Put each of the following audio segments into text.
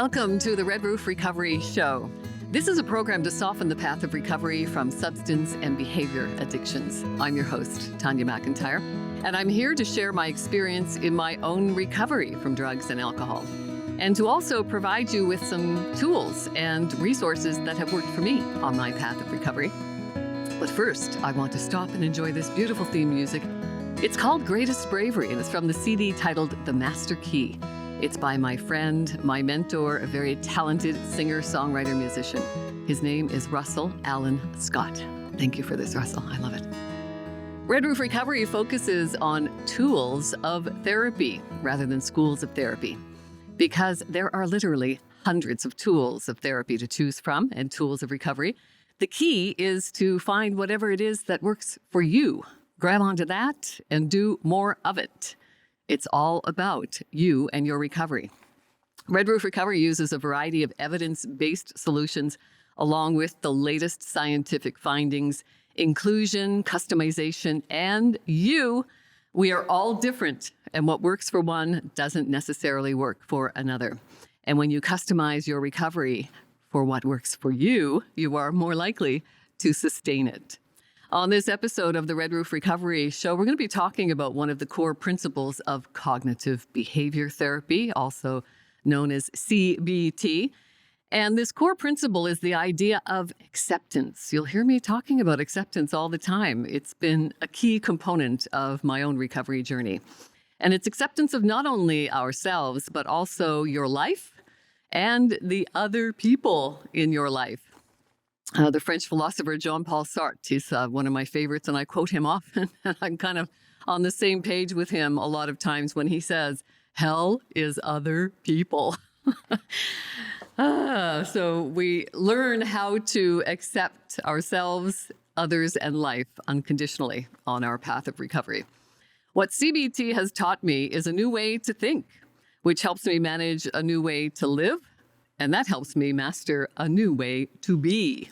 Welcome to the Red Roof Recovery Show. This is a program to soften the path of recovery from substance and behavior addictions. I'm your host, Tanya MacIntyre, and I'm here to share my experience in my own recovery from drugs and alcohol, and to also provide you with some tools and resources that have worked for me on my path of recovery. But first, I want to stop and enjoy this beautiful theme music. It's called Greatest Bravery, and it's from the CD titled The Master Key. It's by my friend, my mentor, a very talented singer, songwriter, musician. His name is Russell Allen Scott. Thank you for this, Russell. I love it. Red Roof Recovery focuses on tools of therapy rather than schools of therapy, because there are literally hundreds of tools of therapy to choose from and tools of recovery. The key is to find whatever it is that works for you. Grab onto that and do more of it. It's all about you and your recovery. Red Roof Recovery uses a variety of evidence-based solutions along with the latest scientific findings, inclusion, customization, and you. We are all different, and what works for one doesn't necessarily work for another. And when you customize your recovery for what works for you, you are more likely to sustain it. On this episode of the Red Roof Recovery Show, we're going to be talking about one of the core principles of cognitive behavior therapy, also known as CBT. And this core principle is the idea of acceptance. You'll hear me talking about acceptance all the time. It's been a key component of my own recovery journey. And it's acceptance of not only ourselves, but also your life and the other people in your life. The French philosopher Jean-Paul Sartre, he's one of my favorites, and I quote him often. And I'm kind of on the same page with him a lot of times when he says, hell is other people. So we learn how to accept ourselves, others, and life unconditionally on our path of recovery. What CBT has taught me is a new way to think, which helps me manage a new way to live, and that helps me master a new way to be.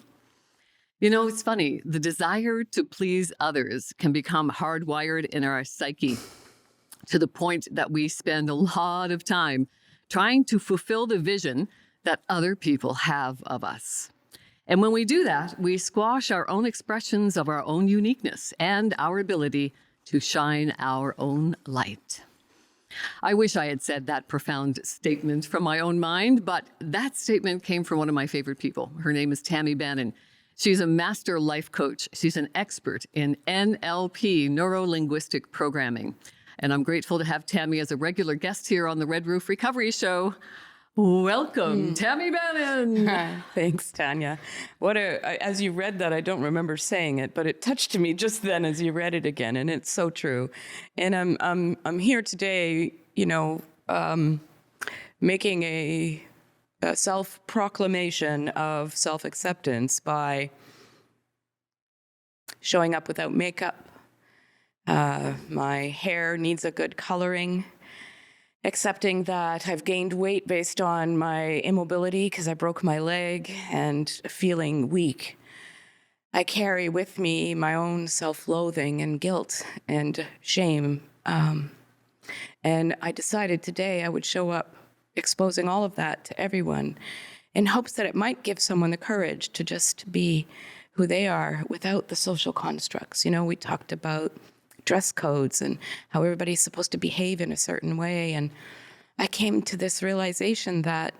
You know, it's funny, the desire to please others can become hardwired in our psyche to the point that we spend a lot of time trying to fulfill the vision that other people have of us. And when we do that, we squash our own expressions of our own uniqueness and our ability to shine our own light. I wish I had said that profound statement from my own mind, but that statement came from one of my favorite people. Her name is Tammy Bannon. She's a master life coach. She's an expert in NLP, neuro-linguistic programming. And I'm grateful to have Tammy as a regular guest here on the Red Roof Recovery Show. Welcome, Tammy Bannon. Thanks, Tanya. As you read that, I don't remember saying it, but it touched me just then as you read it again, and it's so true. And I'm here today, making a self-proclamation of self-acceptance by showing up without makeup. My hair needs a good coloring. Accepting that I've gained weight based on my immobility because I broke my leg, and feeling weak. I carry with me my own self-loathing and guilt and shame. And I decided today I would show up exposing all of that to everyone in hopes that it might give someone the courage to just be who they are without the social constructs. You know, we talked about dress codes and how everybody's supposed to behave in a certain way. And I came to this realization that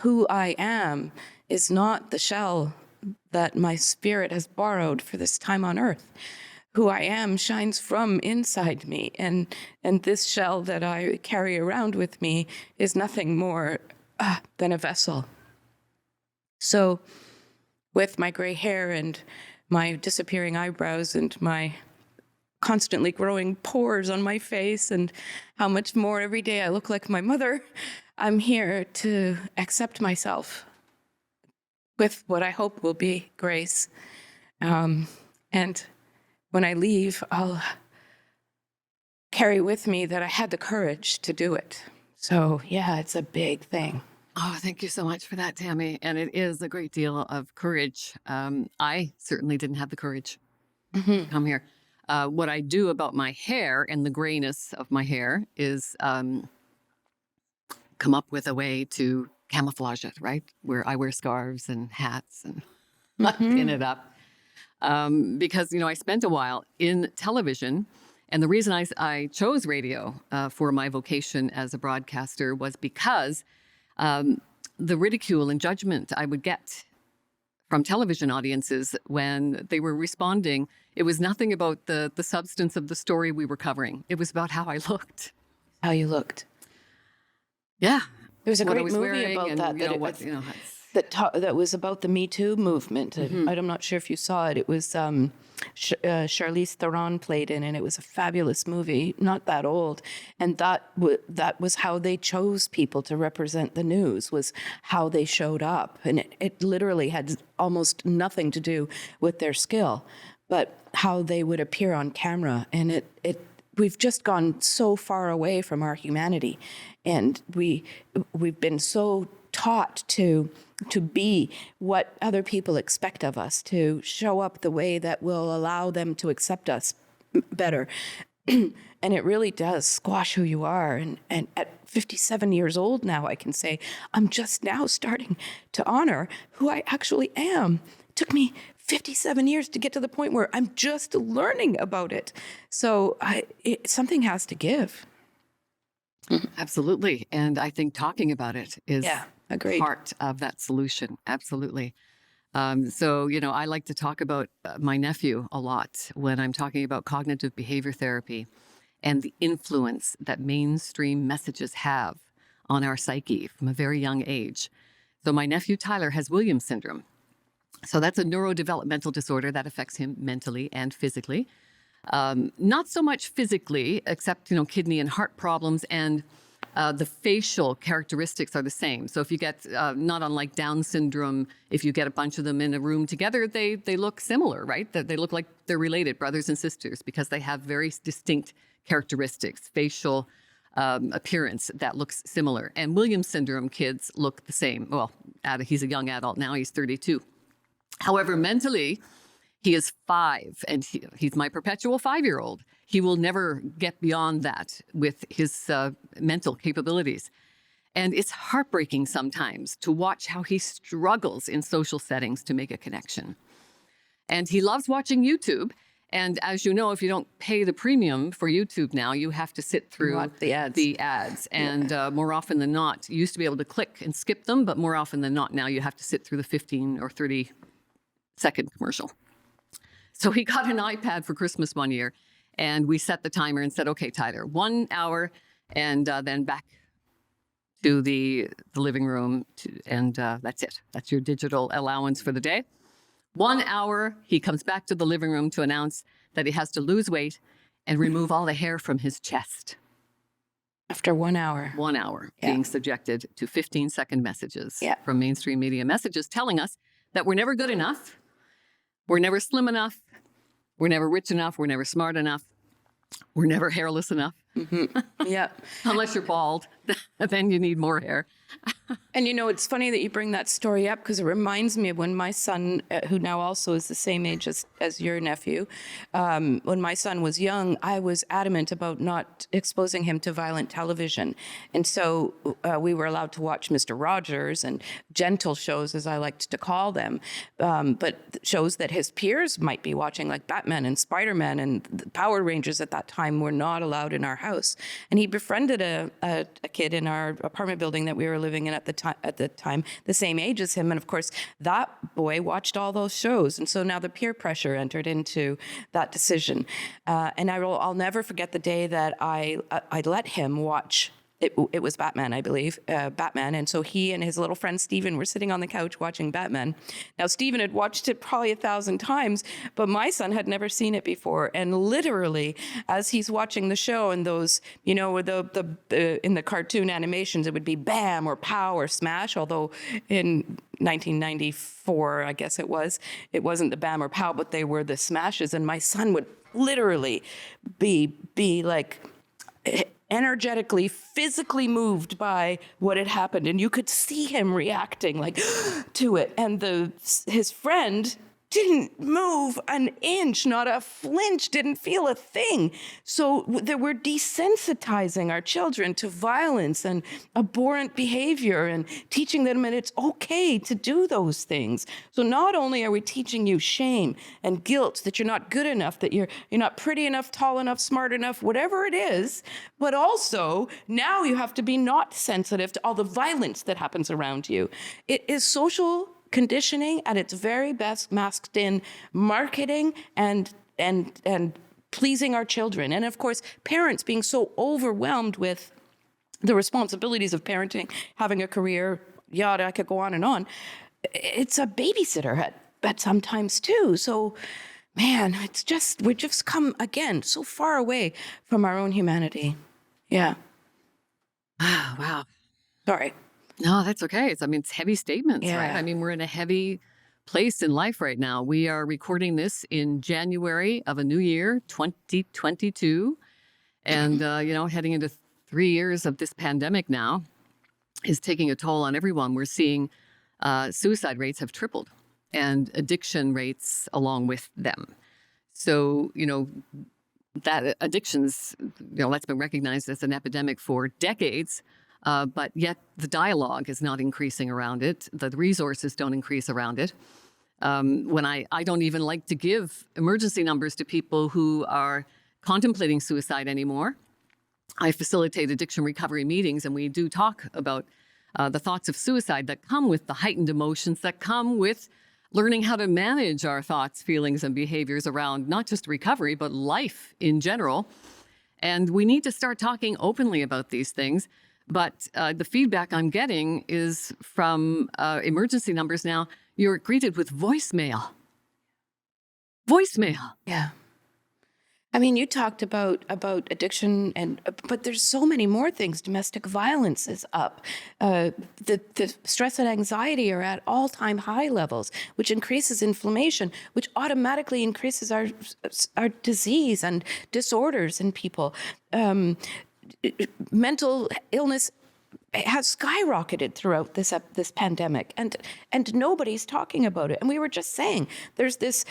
who I am is not the shell that my spirit has borrowed for this time on earth. Who I am shines from inside me. And this shell that I carry around with me is nothing more than a vessel. So with my gray hair and my disappearing eyebrows and my constantly growing pores on my face and how much more every day I look like my mother, I'm here to accept myself with what I hope will be grace. And when I leave, I'll carry with me that I had the courage to do it. So yeah, it's a big thing. Oh, thank you so much for that, Tammy. And it is a great deal of courage. I certainly didn't have the courage to come here. What I do about my hair and the grayness of my hair is come up with a way to camouflage it, right? Where I wear scarves and hats and pin it up. Because, I spent a while in television. And the reason I chose radio for my vocation as a broadcaster was because the ridicule and judgment I would get from television audiences when they were responding, it was nothing about the substance of the story we were covering. It was about how I looked. How you looked. Yeah. There was a What I great was movie wearing about and, that. That was about the Me Too movement. I'm not sure if you saw it. It was Charlize Theron played in, and it was a fabulous movie, not that old. And that was how they chose people to represent the news, was how they showed up. And it literally had almost nothing to do with their skill, but how they would appear on camera. And we've just gone so far away from our humanity, and we've been so taught to be what other people expect of us, to show up the way that will allow them to accept us better. And it really does squash who you are. And at 57 years old now, I can say, I'm just now starting to honor who I actually am. It took me 57 years to get to the point where I'm just learning about it. So something has to give. Absolutely. And I think talking about it is agreed. part of that solution. Absolutely. So, I like to talk about my nephew a lot when I'm talking about cognitive behavior therapy and the influence that mainstream messages have on our psyche from a very young age. So my nephew Tyler has Williams syndrome. So that's a neurodevelopmental disorder that affects him mentally and physically. Not so much physically, except, kidney and heart problems, and the facial characteristics are the same. So if you get, not unlike Down syndrome, if you get a bunch of them in a room together, they look similar, right? They look like they're related, brothers and sisters, because they have very distinct characteristics, facial appearance that looks similar. And Williams syndrome kids look the same. Well, he's a young adult now, he's 32. However, mentally, he is 5, and he's my perpetual 5-year-old. He will never get beyond that with his mental capabilities. And it's heartbreaking sometimes to watch how he struggles in social settings to make a connection. And he loves watching YouTube. And as you know, if you don't pay the premium for YouTube now, you have to sit through the ads. And more often than not, you used to be able to click and skip them, but more often than not, now you have to sit through the 15 or 30-second commercial. So he got an iPad for Christmas one year, and we set the timer and said, okay, Tyler, 1 hour, and then back to the living room, and that's it. That's your digital allowance for the day. 1 hour, he comes back to the living room to announce that he has to lose weight and remove all the hair from his chest. After 1 hour. 1 hour being subjected to 15-second messages from mainstream media, messages telling us that we're never good enough, we're never slim enough, we're never rich enough, we're never smart enough, we're never hairless enough. Unless you're bald, then you need more hair. And it's funny that you bring that story up, because it reminds me of when my son, who now also is the same age as your nephew, when my son was young, I was adamant about not exposing him to violent television. And so we were allowed to watch Mr. Rogers and gentle shows, as I liked to call them, but shows that his peers might be watching, like Batman and Spider-Man and the Power Rangers at that time, were not allowed in our house. And he befriended a kid in our apartment building that we were living in at the time, the same age as him. And of course, that boy watched all those shows. And so now the peer pressure entered into that decision. And I'll never forget the day that I let him watch. It was Batman, I believe, Batman. And so he and his little friend Stephen were sitting on the couch watching Batman. Now, Stephen had watched it probably 1,000 times, but my son had never seen it before. And literally, as he's watching the show, and those, in the cartoon animations, it would be bam or pow or smash, although in 1994, I guess it wasn't the bam or pow, but they were the smashes. And my son would literally be like energetically, physically moved by what had happened. And you could see him reacting like to it. And his friend didn't move an inch, not a flinch, didn't feel a thing. So we're desensitizing our children to violence and abhorrent behavior and teaching them that it's okay to do those things. So not only are we teaching you shame and guilt that you're not good enough, that you're not pretty enough, tall enough, smart enough, whatever it is, but also now you have to be not sensitive to all the violence that happens around you. It is social conditioning at its very best, masked in marketing and pleasing our children. And of course, parents being so overwhelmed with the responsibilities of parenting, having a career, yada, I could go on and on. It's a babysitter at sometimes too. So, man, we've just come again so far away from our own humanity. Yeah. Wow. Sorry. No, that's okay. It's heavy statements, Yeah. right? I mean, we're in a heavy place in life right now. We are recording this in January of a new year, 2022. And, heading into 3 years of this pandemic now is taking a toll on everyone. We're seeing suicide rates have tripled and addiction rates along with them. So, that addictions, that's been recognized as an epidemic for decades. But yet the dialogue is not increasing around it. The resources don't increase around it. When I don't even like to give emergency numbers to people who are contemplating suicide anymore. I facilitate addiction recovery meetings, and we do talk about the thoughts of suicide that come with the heightened emotions that come with learning how to manage our thoughts, feelings, and behaviors around not just recovery, but life in general. And we need to start talking openly about these things. But the feedback I'm getting is from emergency numbers now, you're greeted with voicemail. Voicemail. Yeah. I mean, you talked about addiction, but there's so many more things. Domestic violence is up. The stress and anxiety are at all-time high levels, which increases inflammation, which automatically increases our disease and disorders in people. Mental illness has skyrocketed throughout this pandemic, and nobody's talking about it. And we were just saying, there's this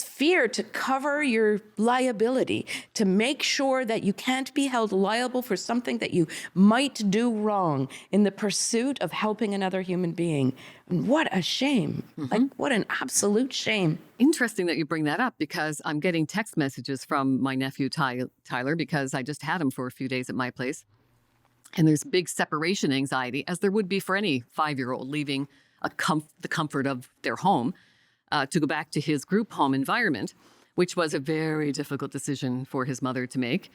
fear to cover your liability, to make sure that you can't be held liable for something that you might do wrong in the pursuit of helping another human being. And what a shame! Like, what an absolute shame. Interesting that you bring that up, because I'm getting text messages from my nephew Tyler, because I just had him for a few days at my place. And there's big separation anxiety, as there would be for any 5-year-old leaving the comfort of their home to go back to his group home environment, which was a very difficult decision for his mother to make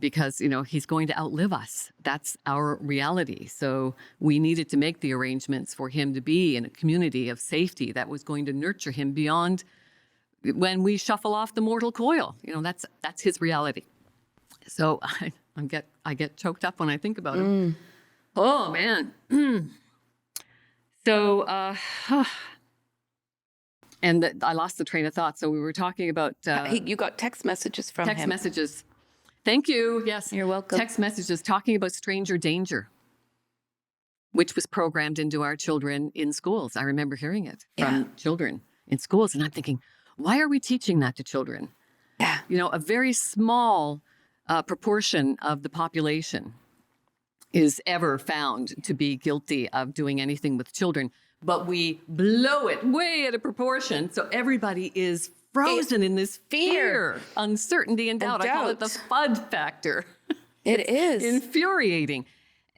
because, he's going to outlive us. That's our reality. So we needed to make the arrangements for him to be in a community of safety that was going to nurture him beyond when we shuffle off the mortal coil. That's his reality. So I get choked up when I think about him. Oh, man. So, and I lost the train of thought. So we were talking about... you got text messages from him. Text messages. Thank you. Yes. You're welcome. Text messages talking about stranger danger, which was programmed into our children in schools. I remember hearing it from children in schools. And I'm thinking, why are we teaching that to children? Yeah. A very small... proportion of the population is ever found to be guilty of doing anything with children, but we blow it way out of proportion. So everybody is frozen in this fear, uncertainty, and doubt. I call it the FUD factor. It is. Infuriating.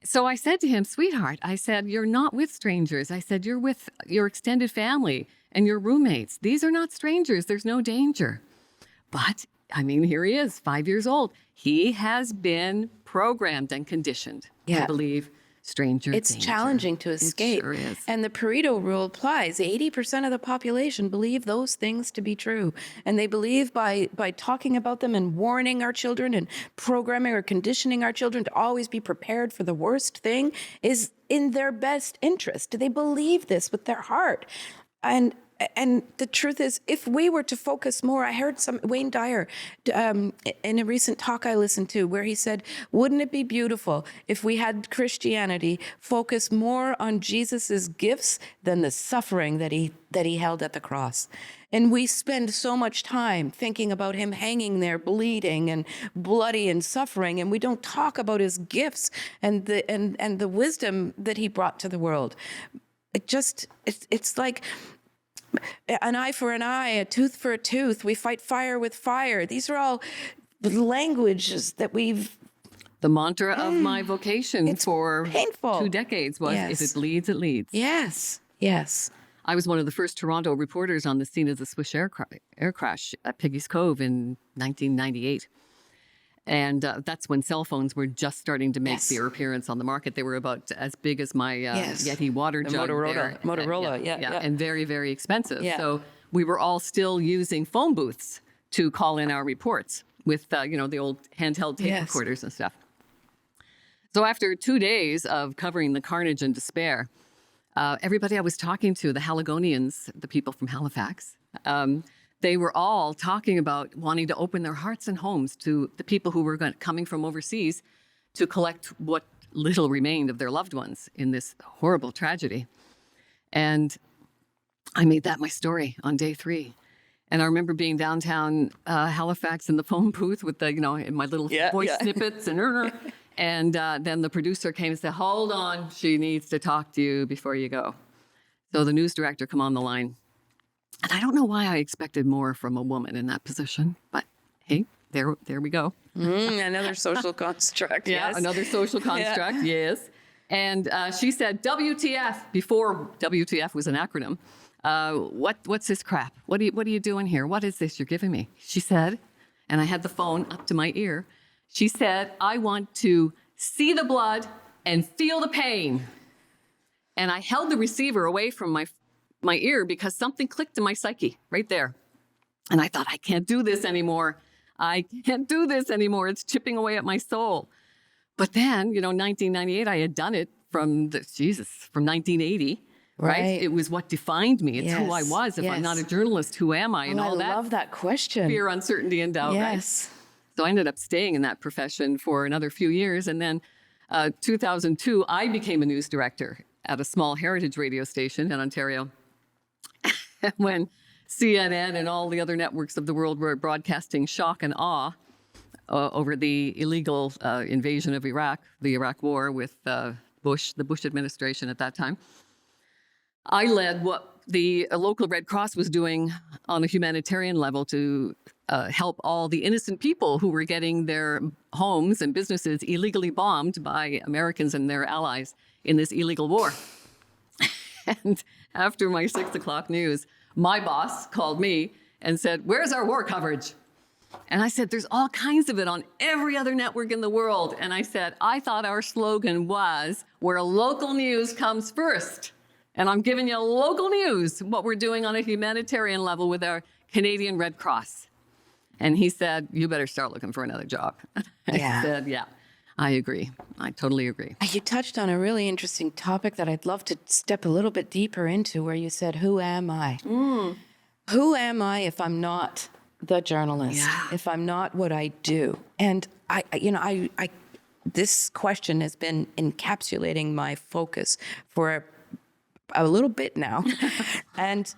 So I said to him, sweetheart, I said, you're not with strangers. I said, you're with your extended family and your roommates. These are not strangers. There's no danger. But here he is, 5 years old. He has been programmed and conditioned to believe stranger danger. It's challenging to escape. It sure is. And the Pareto rule applies. 80% of the population believe those things to be true. And they believe by talking about them and warning our children and programming or conditioning our children to always be prepared for the worst thing is in their best interest. They believe this with their heart. And and the truth is, if we were to focus more, I heard Wayne Dyer in a recent talk I listened to where he said, wouldn't it be beautiful if we had Christianity focus more on Jesus's gifts than the suffering that he held at the cross? And we spend so much time thinking about him hanging there bleeding and bloody and suffering, and we don't talk about his gifts and the wisdom that he brought to the world. It's like an eye for an eye, a tooth for a tooth. We fight fire with fire. These are all languages that we've... The mantra of my vocation for painful. 2 decades was, Yes. if it bleeds, it leads. Yes, yes. I was one of the first Toronto reporters on the scene of the Swiss air crash at Piggy's Cove in 1998. And that's when cell phones were just starting to make their appearance on the market. They were about as big as my Yeti water jug. Motorola, and very, very expensive. Yeah. So we were all still using phone booths to call in our reports with, the old handheld tape recorders and stuff. So after 2 days of covering the carnage and despair, everybody I was talking to, the Haligonians, the people from Halifax, they were all talking about wanting to open their hearts and homes to the people who were coming from overseas to collect what little remained of their loved ones in this horrible tragedy. And I made that my story on day 3. And I remember being downtown Halifax in the phone booth with the, in my little voice snippets and then the producer came and said, hold on, she needs to talk to you before you go. So the news director come on the line. And I don't know why I expected more from a woman in that position, but hey, there we go. Another social construct. Yes. Another social construct. Yes. And she said, WTF, before WTF was an acronym. What's this crap? What are you doing here? What is this you're giving me? She said, and I had the phone up to my ear. She said, I want to see the blood and feel the pain. And I held the receiver away from my ear because something clicked in my psyche right there. And I thought, I can't do this anymore. I can't do this anymore. It's chipping away at my soul. But then, 1998, I had done it from 1980. Right? It was what defined me. It's who I was. If I'm not a journalist, who am I? And all that. I love that question. Fear, uncertainty, and doubt. Yes. Right? So I ended up staying in that profession for another few years. And then 2002, I became a news director at a small heritage radio station in Ontario. When CNN and all the other networks of the world were broadcasting shock and awe over the illegal invasion of Iraq, the Iraq War with the Bush administration at that time, I led what the local Red Cross was doing on a humanitarian level to help all the innocent people who were getting their homes and businesses illegally bombed by Americans and their allies in this illegal war. And after my 6 o'clock news, my boss called me and said, where's our war coverage? And I said, there's all kinds of it on every other network in the world. And I said, I thought our slogan was, where local news comes first. And I'm giving you local news, what we're doing on a humanitarian level with our Canadian Red Cross. And he said, you better start looking for another job. I said, yeah, I agree. I totally agree. You touched on a really interesting topic that I'd love to step a little bit deeper into, where you said, who am I? Who am I if I'm not the journalist, if I'm not what I do? And I this question has been encapsulating my focus for a little bit now. and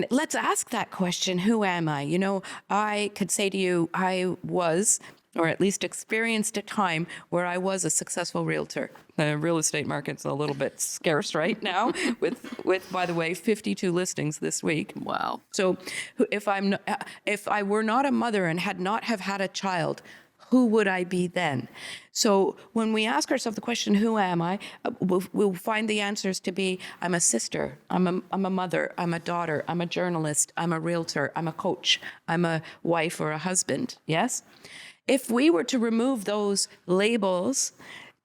let's ask that question, who am I? I could say to you, I was, or at least experienced a time where I was a successful realtor. The real estate market's a little bit scarce right now with by the way, 52 listings this week. Wow. So if I were not a mother and had not have had a child, who would I be then? So when we ask ourselves the question, who am I? We'll find the answers to be, I'm a sister, I'm a mother, I'm a daughter, I'm a journalist, I'm a realtor, I'm a coach, I'm a wife or a husband, yes? If we were to remove those labels,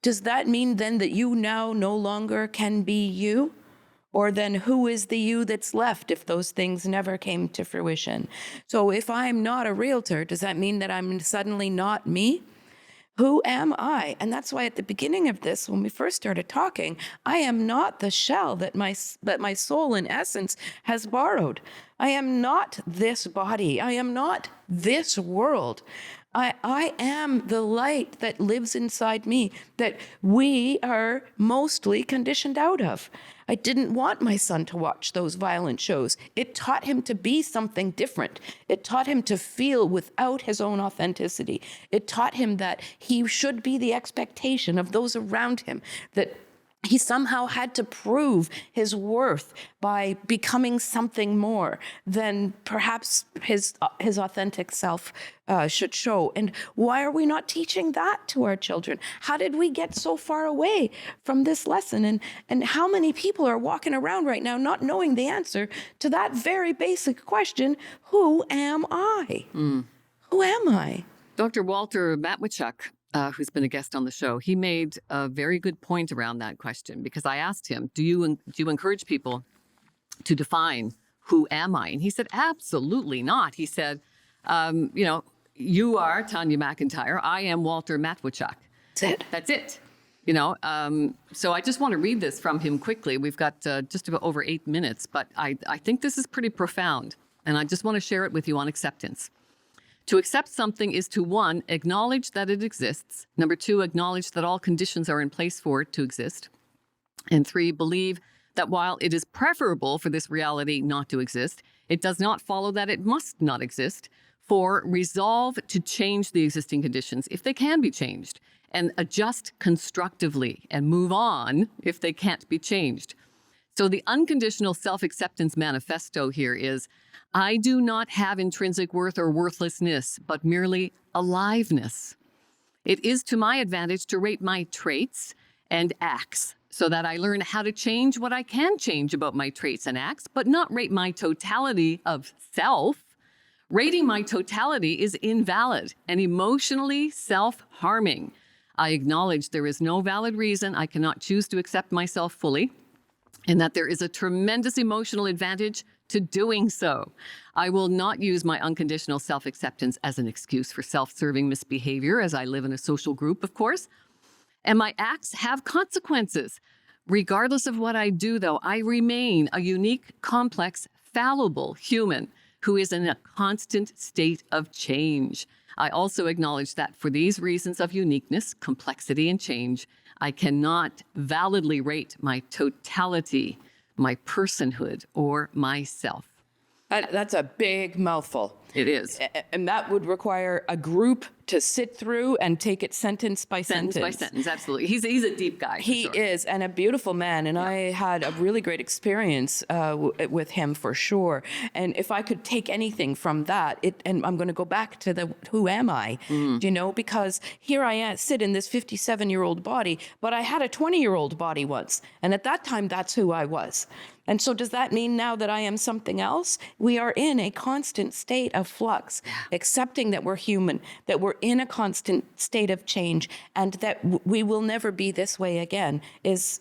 does that mean then that you now no longer can be you? Or then who is the you that's left if those things never came to fruition? So if I'm not a realtor, does that mean that I'm suddenly not me? Who am I? And that's why at the beginning of this, when we first started talking, I am not the shell that my soul in essence has borrowed. I am not this body. I am not this world. I am the light that lives inside me that we are mostly conditioned out of. I didn't want my son to watch those violent shows. It taught him to be something different. It taught him to feel without his own authenticity. It taught him that he should be the expectation of those around him, that he somehow had to prove his worth by becoming something more than perhaps his authentic self should show. And why are we not teaching that to our children? How did we get so far away from this lesson? And how many people are walking around right now not knowing the answer to that very basic question, who am I? Who am I? Dr. Walter Matwichuk, who's been a guest on the show, he made a very good point around that question, because I asked him, do you encourage people to define who am I? And he said, absolutely not. He said, you are Tanya MacIntyre. I am Walter Matwichuk. That's it. That's it. So I just want to read this from him quickly. We've got just about over 8 minutes, but I think this is pretty profound. And I just want to share it with you on acceptance. To accept something is to, 1, acknowledge that it exists. 2, acknowledge that all conditions are in place for it to exist. And 3, believe that while it is preferable for this reality not to exist, it does not follow that it must not exist. 4, resolve to change the existing conditions if they can be changed, and adjust constructively and move on if they can't be changed. So the unconditional self-acceptance manifesto here is, I do not have intrinsic worth or worthlessness, but merely aliveness. It is to my advantage to rate my traits and acts so that I learn how to change what I can change about my traits and acts, but not rate my totality of self. Rating my totality is invalid and emotionally self-harming. I acknowledge there is no valid reason I cannot choose to accept myself fully, and that there is a tremendous emotional advantage to doing so. I will not use my unconditional self-acceptance as an excuse for self-serving misbehavior, as I live in a social group, of course. And my acts have consequences. Regardless of what I do, though, I remain a unique, complex, fallible human who is in a constant state of change. I also acknowledge that for these reasons of uniqueness, complexity, and change, I cannot validly rate my totality, my personhood, or myself. That's a big mouthful. It is. And that would require a group to sit through and take it sentence by sentence. Sentence by sentence, absolutely. He's a deep guy. He is, and a beautiful man. And I had a really great experience with him for sure. And if I could take anything from that, and I'm going to go back to the who am I, because here I sit in this 57-year-old body, but I had a 20-year-old body once. And at that time, that's who I was. And so does that mean now that I am something else? We are in a constant state of flux, accepting that we're human, that we're in a constant state of change, and that we will never be this way again is...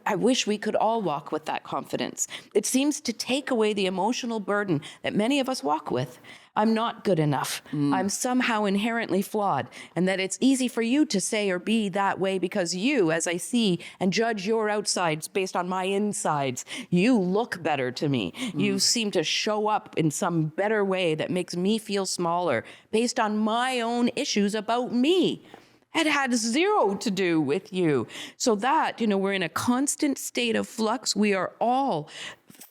I wish we could all walk with that confidence. It seems to take away the emotional burden that many of us walk with. I'm not good enough. I'm somehow inherently flawed, and that it's easy for you to say or be that way because you, as I see and judge your outsides based on my insides, you look better to me. You seem to show up in some better way that makes me feel smaller based on my own issues about me. It had zero to do with you. So that, we're in a constant state of flux. We are all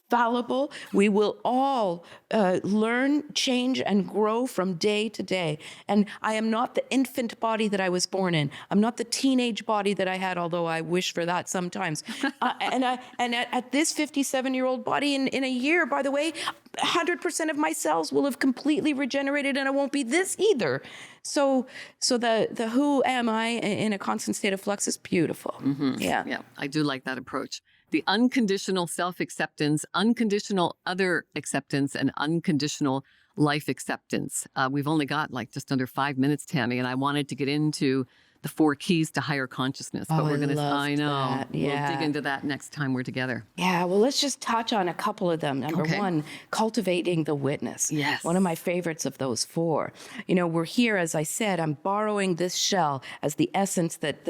fallible. We will all learn, change, and grow from day to day. And I am not the infant body that I was born in. I'm not the teenage body that I had, although I wish for that sometimes. And at this 57-year-old body, in a year, by the way, 100% of my cells will have completely regenerated, and I won't be this either. So the who am I in a constant state of flux is beautiful. Yeah, I do like that approach. The unconditional self-acceptance, unconditional other acceptance, and unconditional life acceptance. We've only got just under 5 minutes, Tammy, and I wanted to get into the 4 keys to higher consciousness. Oh, but we're I gonna, loved I know, that. Yeah. we'll dig into that next time we're together. Yeah, well, let's just touch on a couple of them. Number Okay. 1, cultivating the witness. Yes. One of my favorites of those 4. You know, we're here, as I said, I'm borrowing this shell as the essence that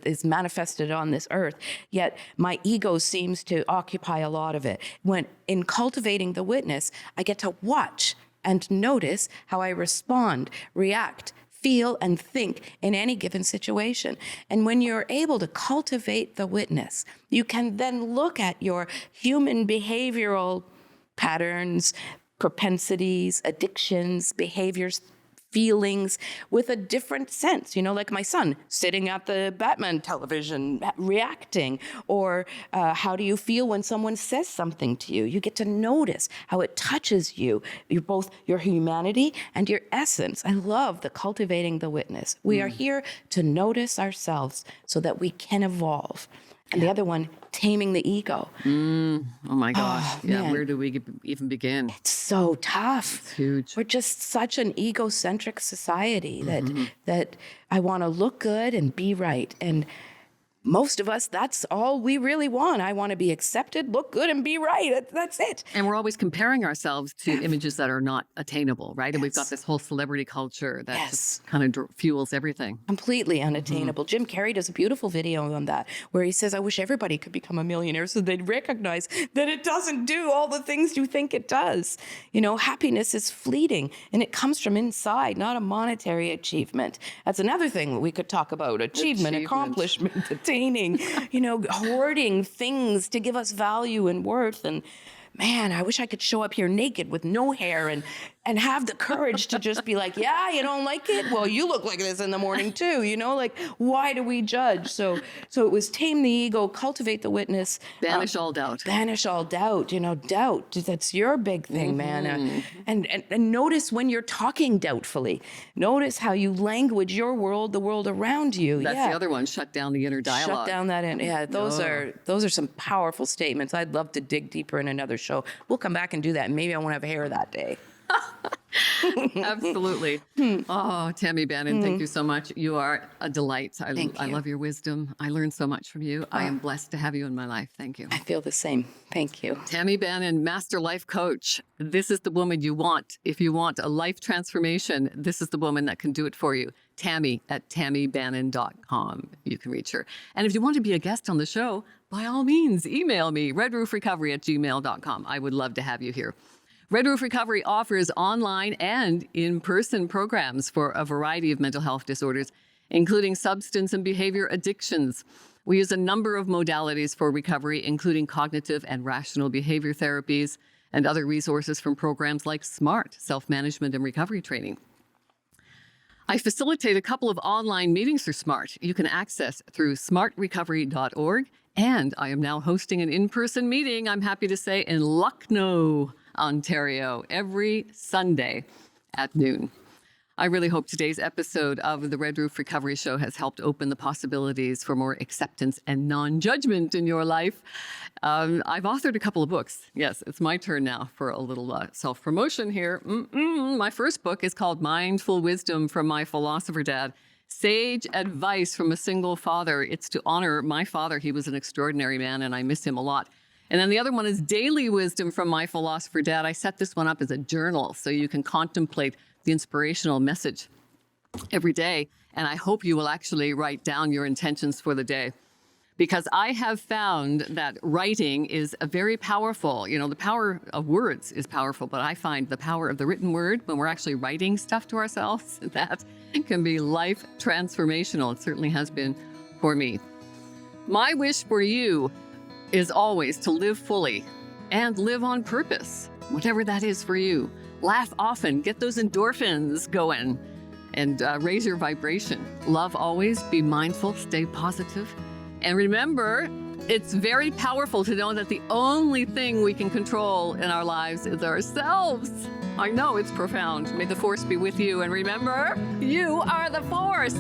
is manifested on this earth, yet my ego seems to occupy a lot of it. When in cultivating the witness, I get to watch and notice how I respond, react, feel, and think in any given situation. And when you're able to cultivate the witness, you can then look at your human behavioral patterns, propensities, addictions, behaviors, feelings with a different sense. You know, like my son sitting at the Batman television reacting, or how do you feel when someone says something to you? You get to notice how it touches you, both your humanity and your essence. I love the cultivating the witness. We are here to notice ourselves so that we can evolve. And the other one, taming the ego. Oh my gosh. Yeah, man. where do we even begin? It's so tough. It's huge. We're just such an egocentric society that I want to look good and be right. And most of us, that's all we really want. I want to be accepted, look good, and be right. That's it. And we're always comparing ourselves to images that are not attainable, right? And we've got this whole celebrity culture that just kind of fuels everything. Completely unattainable. Jim Carrey does a beautiful video on that where he says, I wish everybody could become a millionaire so they'd recognize that it doesn't do all the things you think it does. You know, happiness is fleeting and it comes from inside, not a monetary achievement. That's another thing we could talk about. Achievement. Accomplishment, attaining, you know, hoarding things to give us value and worth. And man, I wish I could show up here naked with no hair and have the courage to just be like, yeah, you don't like it? Well, you look like this in the morning too, you know, like, why do we judge? So it was tame the ego, cultivate the witness. Banish all doubt. Banish all doubt, you know, doubt, that's your big thing, man. And notice when you're talking doubtfully. Notice how you language your world, the world around you. That's the other one, shut down the inner dialogue. Shut down that in. Yeah, those are some powerful statements. I'd love to dig deeper in another show. We'll come back and do that. Maybe I won't have hair that day. Absolutely. Oh, Tammy Bannon, thank you so much. You are a delight. I love your wisdom. I learned so much from you. I am blessed to have you in my life. Thank you. I feel the same. Thank you. Tammy Bannon, Master Life Coach. This is the woman you want. If you want a life transformation, this is the woman that can do it for you. Tammy at tammybannon.com. You can reach her. And if you want to be a guest on the show, by all means, email me, redroofrecovery@gmail.com. I would love to have you here. Red Roof Recovery offers online and in-person programs for a variety of mental health disorders, including substance and behavior addictions. We use a number of modalities for recovery, including cognitive and rational behavior therapies and other resources from programs like SMART, Self-Management and Recovery Training. I facilitate a couple of online meetings for SMART you can access through smartrecovery.org, and I am now hosting an in-person meeting, I'm happy to say, in Lucknow, Ontario, every Sunday at noon. I really hope today's episode of the Red Roof Recovery Show has helped open the possibilities for more acceptance and non-judgment in your life. I've authored a couple of books. Yes, it's my turn now for a little self-promotion here. My first book is called Mindful Wisdom from My Philosopher Dad, Sage Advice from a Single Father. It's to honor my father. He was an extraordinary man, and I miss him a lot. And then the other one is Daily Wisdom from My Philosopher Dad. I set this one up as a journal so you can contemplate the inspirational message every day. And I hope you will actually write down your intentions for the day. Because I have found that writing is a very powerful, the power of words is powerful, but I find the power of the written word when we're actually writing stuff to ourselves, that can be life transformational. It certainly has been for me. My wish for you is always to live fully and live on purpose, whatever that is for you. Laugh often, get those endorphins going, and raise your vibration. Love always, be mindful, stay positive. And remember, it's very powerful to know that the only thing we can control in our lives is ourselves. I know it's profound. May the force be with you. And remember, you are the force.